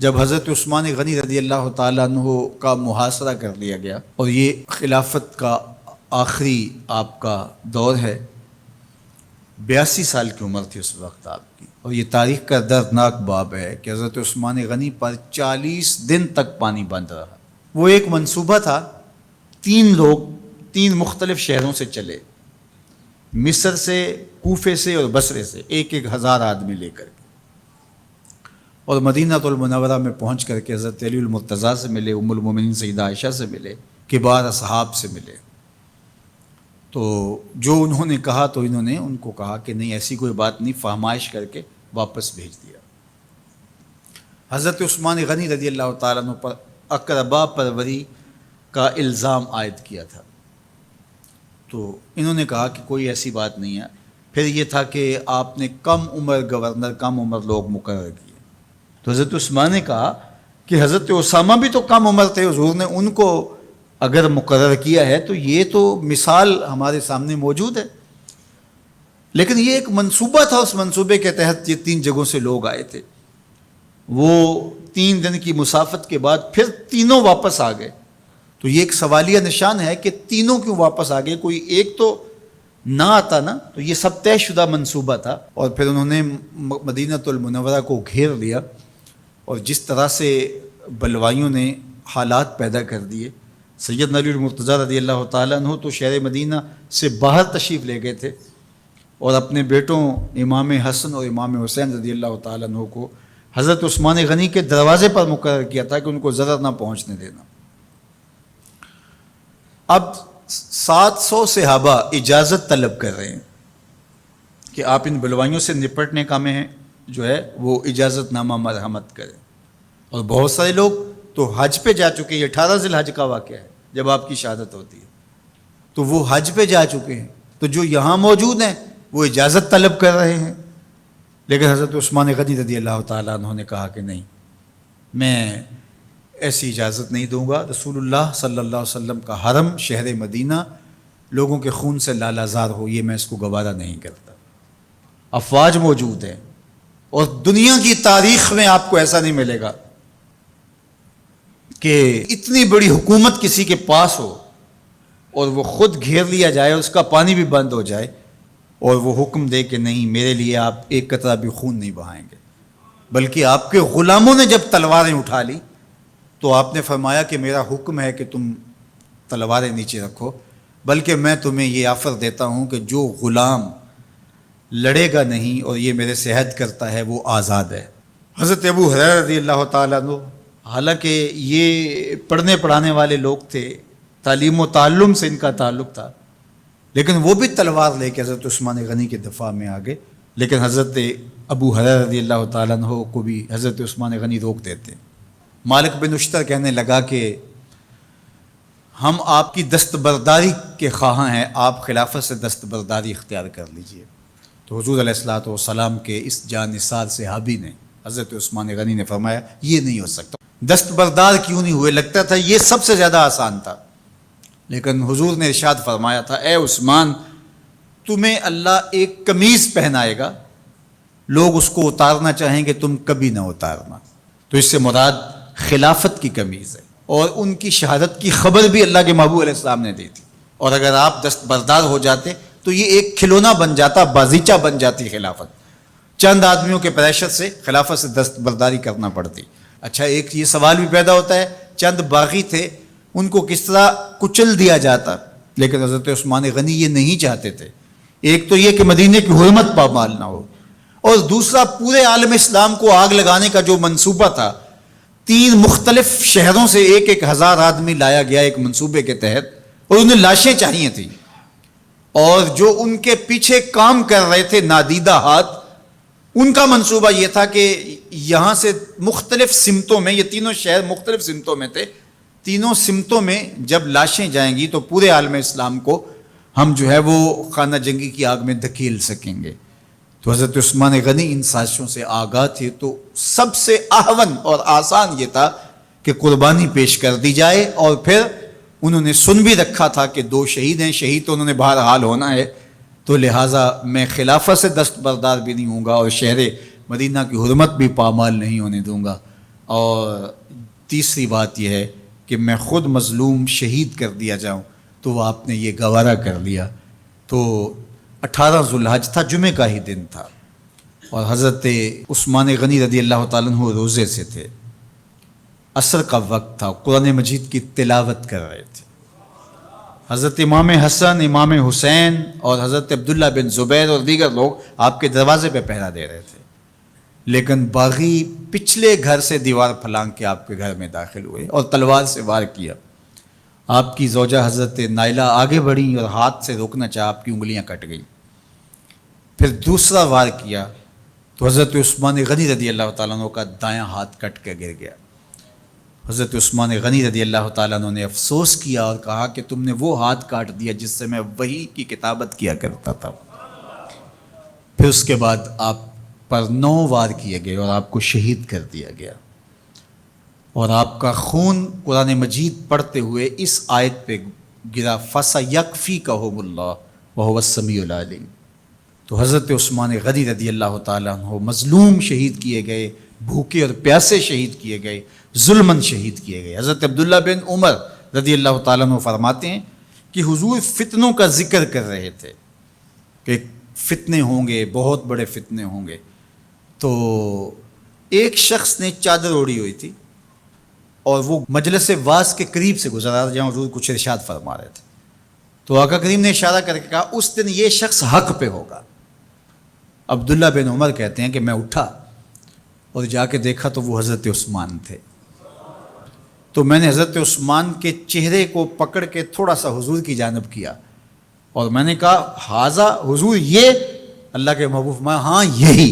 جب حضرت عثمان غنی رضی اللہ تعالیٰ عنہ کا محاصرہ کر لیا گیا اور یہ خلافت کا آخری آپ کا دور ہے، 82 سال کی عمر تھی اس وقت آپ کی، اور یہ تاریخ کا دردناک باب ہے کہ حضرت عثمان غنی پر 40 دن تک پانی بند رہا۔ وہ ایک منصوبہ تھا، 3 لوگ 3 مختلف شہروں سے چلے، مصر سے، کوفے سے اور بصرے سے، 1,000 آدمی لے کر کے، اور مدینہ المنورہ میں پہنچ کر کے حضرت علی المرتضیٰ سے ملے، ام المومنین سیدہ عائشہ سے ملے، کبار اصحاب سے ملے۔ تو جو انہوں نے کہا تو انہوں نے ان کو کہا کہ نہیں، ایسی کوئی بات نہیں، فہمائش کر کے واپس بھیج دیا۔ حضرت عثمان غنی رضی اللہ تعالیٰ عنہ پر اقربا پروری کا الزام عائد کیا تھا، تو انہوں نے کہا کہ کوئی ایسی بات نہیں ہے۔ پھر یہ تھا کہ آپ نے کم عمر گورنر، کم عمر لوگ مقرر کیے، تو حضرت عثمان نے کہا کہ حضرت اسامہ بھی تو کم عمر تھے، حضور نے ان کو اگر مقرر کیا ہے تو یہ تو مثال ہمارے سامنے موجود ہے۔ لیکن یہ ایک منصوبہ تھا، اس منصوبے کے تحت یہ 3 جگہوں سے لوگ آئے تھے۔ وہ 3 دن کی مسافت کے بعد پھر تینوں واپس آ گئے، تو یہ ایک سوالیہ نشان ہے کہ تینوں کیوں واپس آ گئے، کوئی ایک تو نہ آتا نا۔ تو یہ سب طے شدہ منصوبہ تھا، اور پھر انہوں نے مدینہ المنورہ کو گھیر لیا، اور جس طرح سے بلوائیوں نے حالات پیدا کر دیے۔ سیدنا علی المرتضیٰ رضی اللہ تعالیٰ عنہ تو شہر مدینہ سے باہر تشریف لے گئے تھے، اور اپنے بیٹوں امام حسن اور امام حسین رضی اللہ تعالیٰ عنہ کو حضرت عثمان غنی کے دروازے پر مقرر کیا تھا کہ ان کو ضرر نہ پہنچنے دینا۔ اب 700 صحابہ اجازت طلب کر رہے ہیں کہ آپ ان بلوائیوں سے نپٹنے کا میں جو ہے وہ اجازت نامہ مرحمت کریں، اور بہت سارے لوگ تو حج پہ جا چکے ہیں۔ یہ 18 ذی الحج کا واقعہ ہے جب آپ کی شہادت ہوتی ہے، تو وہ حج پہ جا چکے ہیں، تو جو یہاں موجود ہیں وہ اجازت طلب کر رہے ہیں۔ لیکن حضرت عثمان غنی رضی اللہ تعالیٰ عنہ نے کہا کہ نہیں، میں ایسی اجازت نہیں دوں گا۔ رسول اللہ صلی اللہ علیہ وسلم کا حرم شہر مدینہ لوگوں کے خون سے لالازار ہو، یہ میں اس کو گوارا نہیں کرتا۔ افواج موجود ہیں، اور دنیا کی تاریخ میں آپ کو ایسا نہیں ملے گا کہ اتنی بڑی حکومت کسی کے پاس ہو اور وہ خود گھیر لیا جائے، اس کا پانی بھی بند ہو جائے، اور وہ حکم دے کہ نہیں، میرے لیے آپ ایک قطرہ بھی خون نہیں بہائیں گے۔ بلکہ آپ کے غلاموں نے جب تلواریں اٹھا لی تو آپ نے فرمایا کہ میرا حکم ہے کہ تم تلواریں نیچے رکھو، بلکہ میں تمہیں یہ آفر دیتا ہوں کہ جو غلام لڑے گا نہیں اور یہ میرے سے عہد کرتا ہے وہ آزاد ہے۔ حضرت ابو ہریرہ رضی اللہ تعالیٰ عنہ، حالانکہ یہ پڑھنے پڑھانے والے لوگ تھے، تعلیم و تعلم سے ان کا تعلق تھا، لیکن وہ بھی تلوار لے کے حضرت عثمان غنی کے دفاع میں آ گئے۔ لیکن حضرت ابو ہریرہ رضی اللہ تعالیٰ عنہ کو بھی حضرت عثمان غنی روک دیتے۔ مالک بن اشتر کہنے لگا کہ ہم آپ کی دستبرداری کے خواہاں ہیں، آپ خلافت سے دستبرداری اختیار کر لیجئے۔ تو حضور علیہ الصلوۃ والسلام کے اس جانثار صحابی نے، حضرت عثمان غنی نے فرمایا یہ نہیں ہو سکتا۔ دستبردار کیوں نہیں ہوئے؟ لگتا تھا یہ سب سے زیادہ آسان تھا، لیکن حضور نے ارشاد فرمایا تھا، اے عثمان، تمہیں اللہ ایک قمیض پہنائے گا، لوگ اس کو اتارنا چاہیں گے، تم کبھی نہ اتارنا۔ تو اس سے مراد خلافت کی قمیض ہے، اور ان کی شہادت کی خبر بھی اللہ کے محبوب علیہ السلام نے دی تھی، اور اگر آپ دستبردار ہو جاتے تو یہ ایک کھلونا بن جاتا، بازیچہ بن جاتی خلافت۔ چند آدمیوں کے پریشر سے خلافت سے دستبرداری کرنا پڑتی۔ اچھا، ایک یہ سوال بھی پیدا ہوتا ہے، چند باغی تھے، ان کو کس طرح کچل دیا جاتا؟ لیکن حضرت عثمان غنی یہ نہیں چاہتے تھے۔ ایک تو یہ کہ مدینے کی حرمت پامال نہ ہو، اور دوسرا پورے عالم اسلام کو آگ لگانے کا جو منصوبہ تھا، 3 مختلف شہروں سے 1,000 آدمی لایا گیا ایک منصوبے کے تحت، اور انہیں لاشیں چاہیے تھیں، اور جو ان کے پیچھے کام کر رہے تھے نادیدہ ہاتھ، ان کا منصوبہ یہ تھا کہ یہاں سے مختلف سمتوں میں، یہ تینوں شہر مختلف سمتوں میں تھے، تینوں سمتوں میں جب لاشیں جائیں گی تو پورے عالم اسلام کو ہم جو ہے وہ خانہ جنگی کی آگ میں دھکیل سکیں گے۔ تو حضرت عثمان غنی ان سازشوں سے آگاہ تھے، تو سب سے اہون اور آسان یہ تھا کہ قربانی پیش کر دی جائے، اور پھر انہوں نے سن بھی رکھا تھا کہ 2 شہید ہیں، شہید تو انہوں نے بہرحال ہونا ہے، تو لہٰذا میں خلافت سے دستبردار بھی نہیں ہوں گا، اور شہر مدینہ کی حرمت بھی پامال نہیں ہونے دوں گا۔ اور تیسری بات یہ ہے کہ میں خود مظلوم شہید کر دیا جاؤں، تو وہ آپ نے یہ گوارا کر لیا۔ تو 18 ذوالحج تھا، جمعہ کا ہی دن تھا، اور حضرت عثمان غنی رضی اللہ تعالیٰ عنہ روزے سے تھے، عصر کا وقت تھا، قرآن مجید کی تلاوت کر رہے تھے۔ حضرت امام حسن، امام حسین اور حضرت عبداللہ بن زبیر اور دیگر لوگ آپ کے دروازے پہ پہرا دے رہے تھے، لیکن باغی پچھلے گھر سے دیوار پھلانگ کے آپ کے گھر میں داخل ہوئے اور تلوار سے وار کیا۔ آپ کی زوجہ حضرت نائلہ آگے بڑھیں اور ہاتھ سے روکنا چاہا، آپ کی انگلیاں کٹ گئیں۔ پھر دوسرا وار کیا تو حضرت عثمان غنی رضی اللہ تعالیٰ عنہ کا دایاں ہاتھ کٹ کے گر گیا۔ حضرت عثمان غنی رضی اللہ تعالیٰ عنہ نے افسوس کیا اور کہا کہ تم نے وہ ہاتھ کاٹ دیا جس سے میں وحی کی کتابت کیا کرتا تھا۔ پھر اس کے بعد آپ پر 9 وار کیے گئے اور آپ کو شہید کر دیا گیا، اور آپ کا خون قرآن مجید پڑھتے ہوئے اس آیت پہ گرا، فَسَيَكْفِيكَهُمُ اللَّهُ وَهُوَ السَّمِيعُ الْعَلِيمُ۔ تو حضرت عثمان غنی رضی اللہ تعالیٰ عنہ مظلوم شہید کیے گئے، بھوکے اور پیاسے شہید کیے گئے، ظلماً شہید کیے گئے۔ حضرت عبداللہ بن عمر رضی اللہ تعالیٰ عنہ فرماتے ہیں کہ حضور فتنوں کا ذکر کر رہے تھے کہ فتنے ہوں گے، بہت بڑے فتنے ہوں گے۔ تو ایک شخص نے چادر اوڑھی ہوئی تھی اور وہ مجلس واعظ کے قریب سے گزرا جہاں حضور کچھ ارشاد فرما رہے تھے، تو آقا کریم نے اشارہ کر کے کہا اس دن یہ شخص حق پہ ہوگا۔ عبداللہ بن عمر کہتے ہیں کہ میں اٹھا اور جا کے دیکھا تو وہ حضرت عثمان تھے۔ تو میں نے حضرت عثمان کے چہرے کو پکڑ کے تھوڑا سا حضور کی جانب کیا اور میں نے کہا حاذا، حضور یہ؟ اللہ کے محبوب فرمایا ہاں یہی،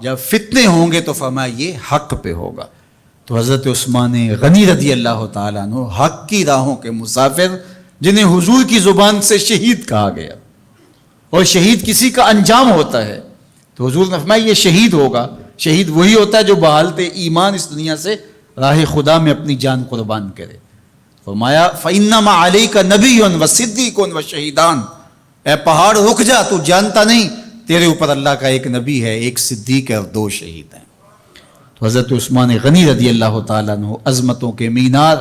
جب فتنے ہوں گے تو فرمایا یہ حق پہ ہوگا۔ تو حضرت عثمان غنی رضی اللہ تعالیٰ عنہ حق کی راہوں کے مسافر، جنہیں حضور کی زبان سے شہید کہا گیا، اور شہید کسی کا انجام ہوتا ہے، تو حضور نے فرمایا یہ شہید ہوگا۔ شہید وہی ہوتا ہے جو بحالت ایمان اس دنیا سے راہ خدا میں اپنی جان قربان کرے۔ فرمایا فَإِنَّمَا عَلَيْكَ نَبِيٌّ وَصِدِّيقٌ وَشَهِيدَانٌ، اے پہاڑ رک جا، تو جانتا نہیں تیرے اوپر اللہ کا ایک نبی ہے، ایک صدیق ہے اور 2 شہید ہیں۔ تو حضرت عثمان غنی رضی اللہ تعالیٰ عنہ عظمتوں کے مینار،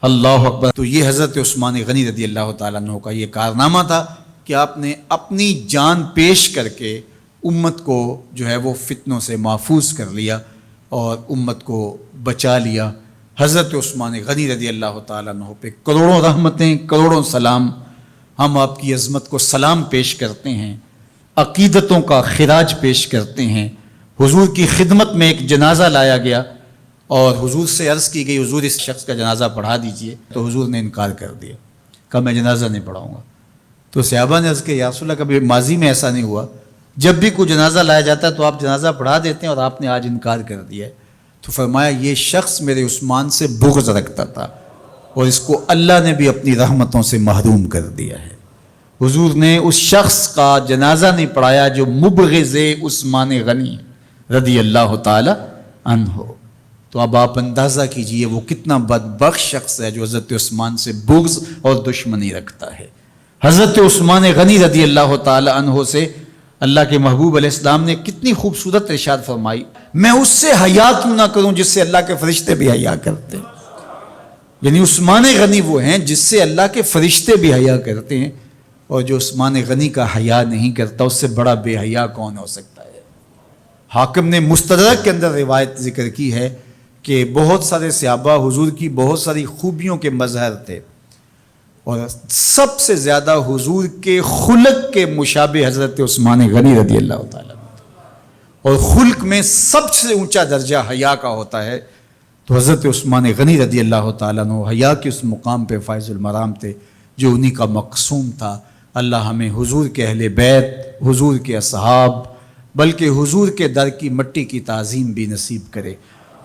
اللہ اکبر۔ تو یہ حضرت عثمان غنی رضی اللہ تعالیٰ عنہ کا یہ کارنامہ تھا کہ آپ نے اپنی جان پیش کر کے امت کو جو ہے وہ فتنوں سے محفوظ کر لیا اور امت کو بچا لیا۔ حضرت عثمان غنی رضی اللہ تعالیٰ عنہ پہ کروڑوں رحمتیں، کروڑوں سلام۔ ہم آپ کی عظمت کو سلام پیش کرتے ہیں، عقیدتوں کا خراج پیش کرتے ہیں۔ حضور کی خدمت میں ایک جنازہ لایا گیا اور حضور سے عرض کی گئی حضور اس شخص کا جنازہ پڑھا دیجئے، تو حضور نے انکار کر دیا، کہا میں جنازہ نہیں پڑھاؤں گا۔ تو صحابہ نے عرض کیا یا رسول اللہ، کبھی ماضی میں ایسا نہیں ہوا، جب بھی کوئی جنازہ لایا جاتا ہے تو آپ جنازہ پڑھا دیتے ہیں اور آپ نے آج انکار کر دیا ہے؟ تو فرمایا یہ شخص میرے عثمان سے بغض رکھتا تھا اور اس کو اللہ نے بھی اپنی رحمتوں سے محروم کر دیا ہے۔ حضور نے اس شخص کا جنازہ نہیں پڑھایا جو مبغض عثمان غنی رضی اللہ تعالی عنہ۔ تو اب آپ اندازہ کیجئے وہ کتنا بدبخت شخص ہے جو حضرت عثمان سے بغض اور دشمنی رکھتا ہے۔ حضرت عثمان غنی رضی اللہ تعالی عنہ سے اللہ کے محبوب علیہ السلام نے کتنی خوبصورت ارشاد فرمائی، میں اس سے حیا کیوں نہ کروں جس سے اللہ کے فرشتے بھی حیا کرتے ہیں۔ یعنی عثمان غنی وہ ہیں جس سے اللہ کے فرشتے بھی حیا کرتے ہیں، اور جو عثمان غنی کا حیا نہیں کرتا اس سے بڑا بے حیا کون ہو سکتا ہے۔ حاکم نے مستدرک کے اندر روایت ذکر کی ہے کہ بہت سارے صحابہ حضور کی بہت ساری خوبیوں کے مظہر تھے، اور سب سے زیادہ حضور کے خلق کے مشابہ حضرت عثمان غنی رضی اللہ تعالیٰ، اور خلق میں سب سے اونچا درجہ حیا کا ہوتا ہے۔ تو حضرت عثمان غنی رضی اللہ تعالیٰ عنہ حیا کے اس مقام پہ فائز المرام تھے جو انہی کا مقصوم تھا۔ اللہ ہمیں حضور کے اہل بیت، حضور کے اصحاب، بلکہ حضور کے در کی مٹی کی تعظیم بھی نصیب کرے۔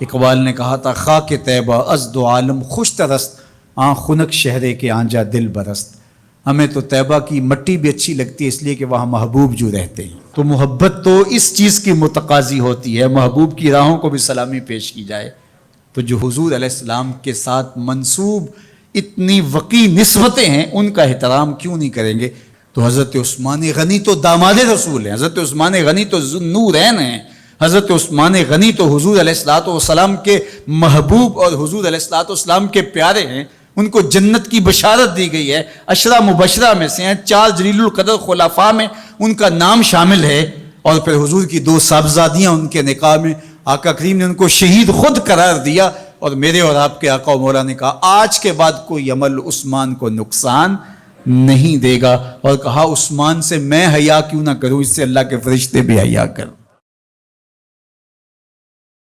اقبال نے کہا تھا خاک طیبہ از دو عالم خوش ترست، آن خنک شہرے کے آنجا دل برست۔ ہمیں تو طیبہ کی مٹی بھی اچھی لگتی ہے اس لیے کہ وہاں محبوب جو رہتے ہیں۔ تو محبت تو اس چیز کی متقاضی ہوتی ہے، محبوب کی راہوں کو بھی سلامی پیش کی جائے۔ تو جو حضور علیہ السلام کے ساتھ منسوب اتنی وقی نسبتیں ہیں ان کا احترام کیوں نہیں کریں گے؟ تو حضرت عثمان غنی تو داماد رسول ہیں، حضرت عثمان غنی تو ذو النورین ہیں، حضرت عثمان غنی تو حضور علیہ الصلوۃ والسلام کے محبوب اور حضور علیہ الصلوۃ والسلام کے پیارے ہیں، ان کو جنت کی بشارت دی گئی ہے، عشرہ مبشرہ میں سے ہیں، 4 جلیل القدر خلفاء میں ان کا نام شامل ہے، اور پھر حضور کی 2 صاحبزادیاں ان کے نکاح میں، آقا کریم نے ان کو شہید خود قرار دیا، اور میرے اور آپ کے آقا و مولا نے کہا آج کے بعد کوئی عمل عثمان کو نقصان نہیں دے گا، اور کہا عثمان سے میں حیا کیوں نہ کروں، اس سے اللہ کے فرشتے بھی حیا کریں۔